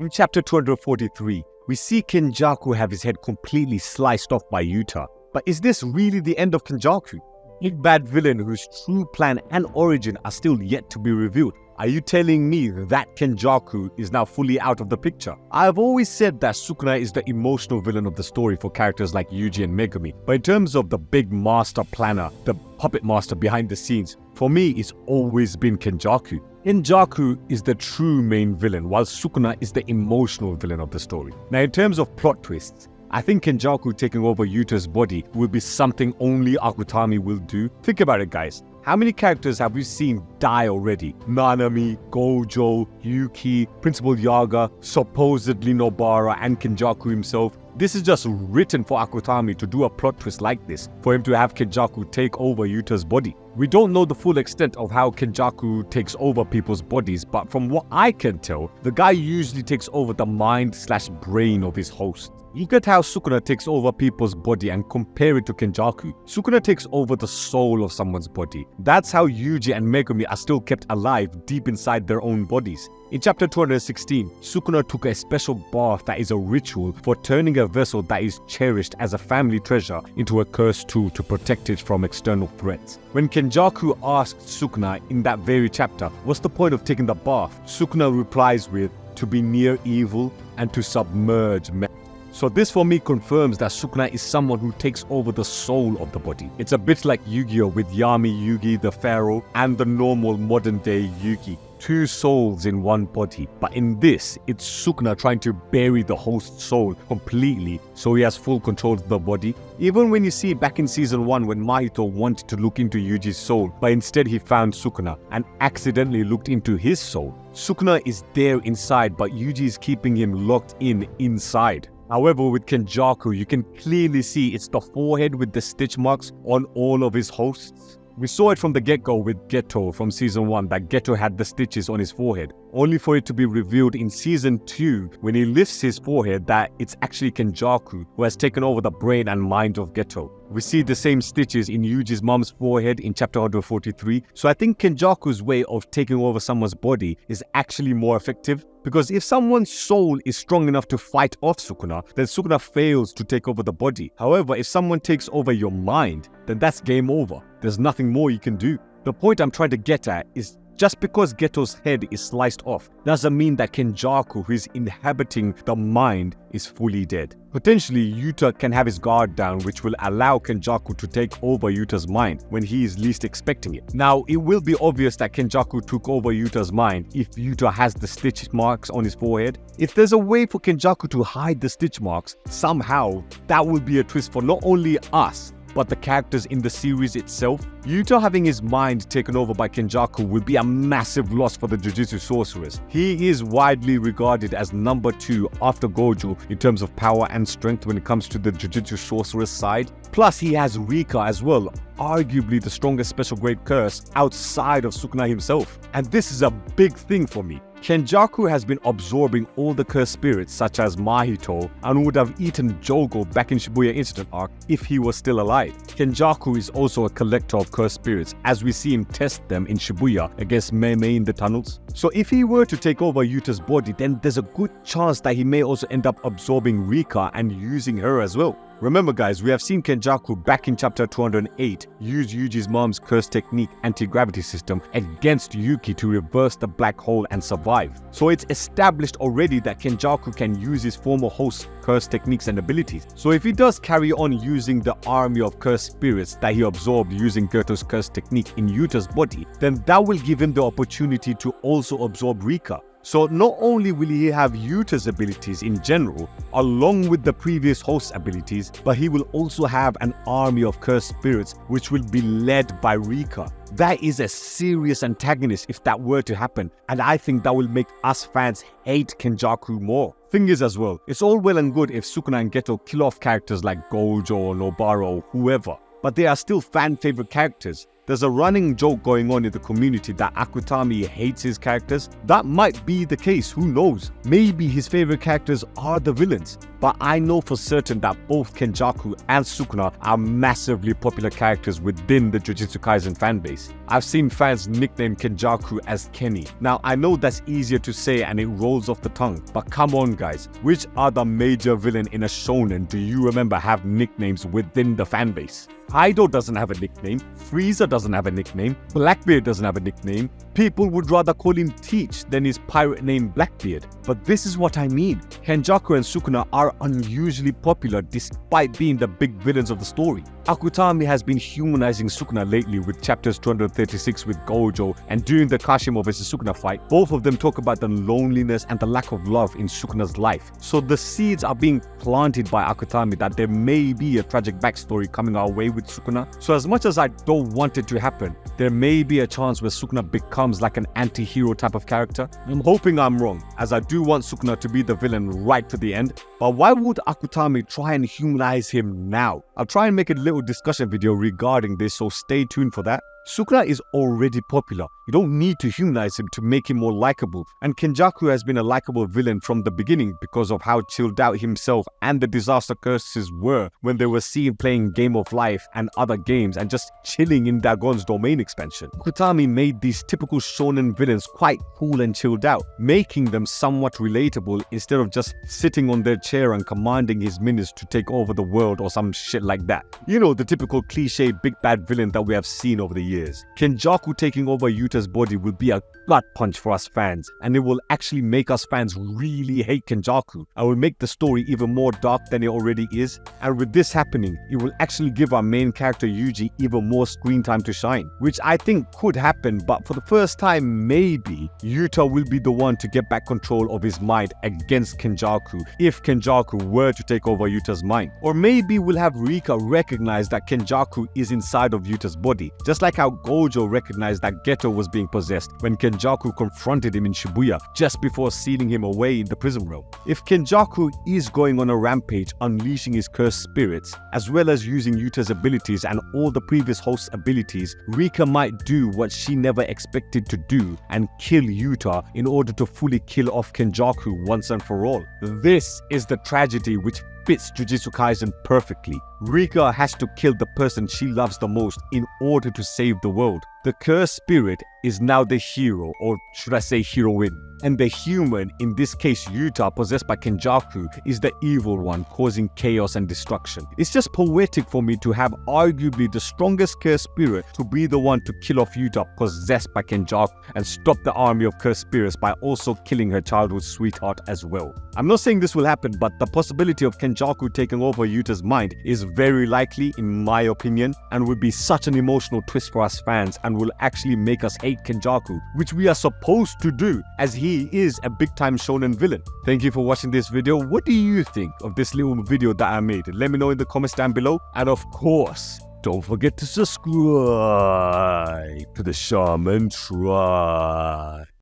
In chapter 243, we see Kenjaku have his head completely sliced off by Yuta. But is this really the end of Kenjaku? Big bad villain whose true plan and origin are still yet to be revealed. Are you telling me that Kenjaku is now fully out of the picture? I've always said that Sukuna is the emotional villain of the story for characters like Yuji and Megumi. But in terms of the big master planner, the puppet master behind the scenes, for me it's always been Kenjaku. Kenjaku is the true main villain, while Sukuna is the emotional villain of the story. Now in terms of plot twists, I think Kenjaku taking over Yuta's body will be something only Akutami will do. Think about it, guys. How many characters have we seen die already? Nanami, Gojo, Yuki, Principal Yaga, supposedly Nobara, and Kenjaku himself. This is just written for Akutami to do a plot twist like this, for him to have Kenjaku take over Yuta's body. We don't know the full extent of how Kenjaku takes over people's bodies, but from what I can tell, the guy usually takes over the mind/brain of his host. Look at how Sukuna takes over people's body and compare it to Kenjaku. Sukuna takes over the soul of someone's body. That's how Yuji and Megumi are still kept alive deep inside their own bodies. In chapter 216, Sukuna took a special bath that is a ritual for turning a vessel that is cherished as a family treasure into a cursed tool to protect it from external threats. When Kenjaku asked Sukuna in that very chapter, what's the point of taking the bath? Sukuna replies with, to be near evil and to submerge men. So this for me confirms that Sukuna is someone who takes over the soul of the body. It's a bit like Yu-Gi-Oh with Yami Yugi the Pharaoh and the normal modern day Yugi. Two souls in one body. But in this, it's Sukuna trying to bury the host's soul completely so he has full control of the body. Even when you see back in season 1 when Mahito wanted to look into Yuji's soul, but instead he found Sukuna and accidentally looked into his soul. Sukuna is there inside, but Yuji is keeping him locked inside. However, with Kenjaku, you can clearly see it's the forehead with the stitch marks on all of his hosts. We saw it from the get-go with Geto from season 1 that Geto had the stitches on his forehead, only for it to be revealed in season 2 when he lifts his forehead that it's actually Kenjaku who has taken over the brain and mind of Geto. We see the same stitches in Yuji's mom's forehead in chapter 143, so I think Kenjaku's way of taking over someone's body is actually more effective. Because if someone's soul is strong enough to fight off Sukuna, then Sukuna fails to take over the body. However, if someone takes over your mind, then that's game over. There's nothing more you can do. The point I'm trying to get at is just because Geto's head is sliced off doesn't mean that Kenjaku, who is inhabiting the mind, is fully dead. Potentially, Yuta can have his guard down, which will allow Kenjaku to take over Yuta's mind when he is least expecting it. Now, it will be obvious that Kenjaku took over Yuta's mind if Yuta has the stitch marks on his forehead. If there's a way for Kenjaku to hide the stitch marks, somehow, that will be a twist for not only us, but the characters in the series itself. Yuta having his mind taken over by Kenjaku would be a massive loss for the Jujutsu sorcerers. He is widely regarded as number 2 after Gojo in terms of power and strength when it comes to the Jujutsu sorcerers side. Plus he has Rika as well, arguably the strongest special grade curse outside of Sukuna himself. And this is a big thing for me. Kenjaku has been absorbing all the cursed spirits such as Mahito and would have eaten Jogo back in Shibuya Incident Arc if he was still alive. Kenjaku is also a collector of cursed spirits as we see him test them in Shibuya against Mei in the tunnels. So if he were to take over Yuta's body, then there's a good chance that he may also end up absorbing Rika and using her as well. Remember guys, we have seen Kenjaku back in chapter 208 use Yuji's mom's curse technique anti-gravity system against Yuki to reverse the black hole and survive. So it's established already that Kenjaku can use his former host's curse techniques and abilities. So if he does carry on using the army of cursed spirits that he absorbed using Geto's curse technique in Yuta's body, then that will give him the opportunity to also absorb Rika. So not only will he have Yuta's abilities in general, along with the previous host's abilities, but he will also have an army of cursed spirits which will be led by Rika. That is a serious antagonist if that were to happen, and I think that will make us fans hate Kenjaku more. Thing is as well, it's all well and good if Sukuna and Geto kill off characters like Gojo or Nobara or whoever, but they are still fan favorite characters. There's a running joke going on in the community that Akutami hates his characters. That might be the case, who knows? Maybe his favorite characters are the villains. But I know for certain that both Kenjaku and Sukuna are massively popular characters within the Jujutsu Kaisen fanbase. I've seen fans nickname Kenjaku as Kenny. Now, I know that's easier to say and it rolls off the tongue, but come on guys, which other major villain in a shonen do you remember have nicknames within the fanbase? Kaido doesn't have a nickname, Frieza doesn't have a nickname, Blackbeard doesn't have a nickname. People would rather call him Teach than his pirate name Blackbeard. But this is what I mean. Kenjaku and Sukuna are unusually popular despite being the big villains of the story. Akutami has been humanizing Sukuna lately with chapters 236 with Gojo, and during the Kashimo vs Sukuna fight, both of them talk about the loneliness and the lack of love in Sukuna's life. So the seeds are being planted by Akutami that there may be a tragic backstory coming our way with Sukuna. So as much as I don't want it to happen, there may be a chance where Sukuna becomes like an anti-hero type of character. I'm hoping I'm wrong, as I do want Sukuna to be the villain right to the end. But why would Akutami try and humanize him now? I'll try and make a little discussion video regarding this, so stay tuned for that. Sukuna is already popular. You don't need to humanize him to make him more likable. And Kenjaku has been a likable villain from the beginning because of how chilled out himself and the disaster curses were when they were seen playing Game of Life and other games and just chilling in Dagon's domain expansion. Akutami made these typical shonen villains quite cool and chilled out, making them somewhat relatable instead of just sitting on their chair and commanding his minions to take over the world or some shit like that. You know, the typical cliche big bad villain that we have seen over the years. Kenjaku taking over Yuta's body will be a gut punch for us fans, and it will actually make us fans really hate Kenjaku and will make the story even more dark than it already is. And with this happening, it will actually give our main character Yuji even more screen time to shine, which I think could happen, but for the first time maybe Yuta will be the one to get back control of his mind against Kenjaku if Kenjaku were to take over Yuta's mind. Or maybe we'll have Rika recognize that Kenjaku is inside of Yuta's body, just like how Gojo recognized that Geto was being possessed when Kenjaku confronted him in Shibuya just before sealing him away in the prison realm. If Kenjaku is going on a rampage, unleashing his cursed spirits, as well as using Yuta's abilities and all the previous host's abilities, Rika might do what she never expected to do and kill Yuta in order to fully kill off Kenjaku once and for all. This is the tragedy which fits Jujutsu Kaisen perfectly. Rika has to kill the person she loves the most in order to save the world. The cursed spirit is now the hero, or should I say heroine, and the human, in this case Yuta, possessed by Kenjaku, is the evil one causing chaos and destruction. It's just poetic for me to have arguably the strongest cursed spirit to be the one to kill off Yuta possessed by Kenjaku and stop the army of cursed spirits by also killing her childhood sweetheart as well. I'm not saying this will happen, but the possibility of Kenjaku taking over Yuta's mind is very likely in my opinion, and would be such an emotional twist for us fans and will actually make us hate Kenjaku, which we are supposed to do as he is a big time shonen villain. Thank you for watching this video. What do you think of this little video that I made? Let me know in the comments down below, and of course don't forget to subscribe to the Shaman Tribe.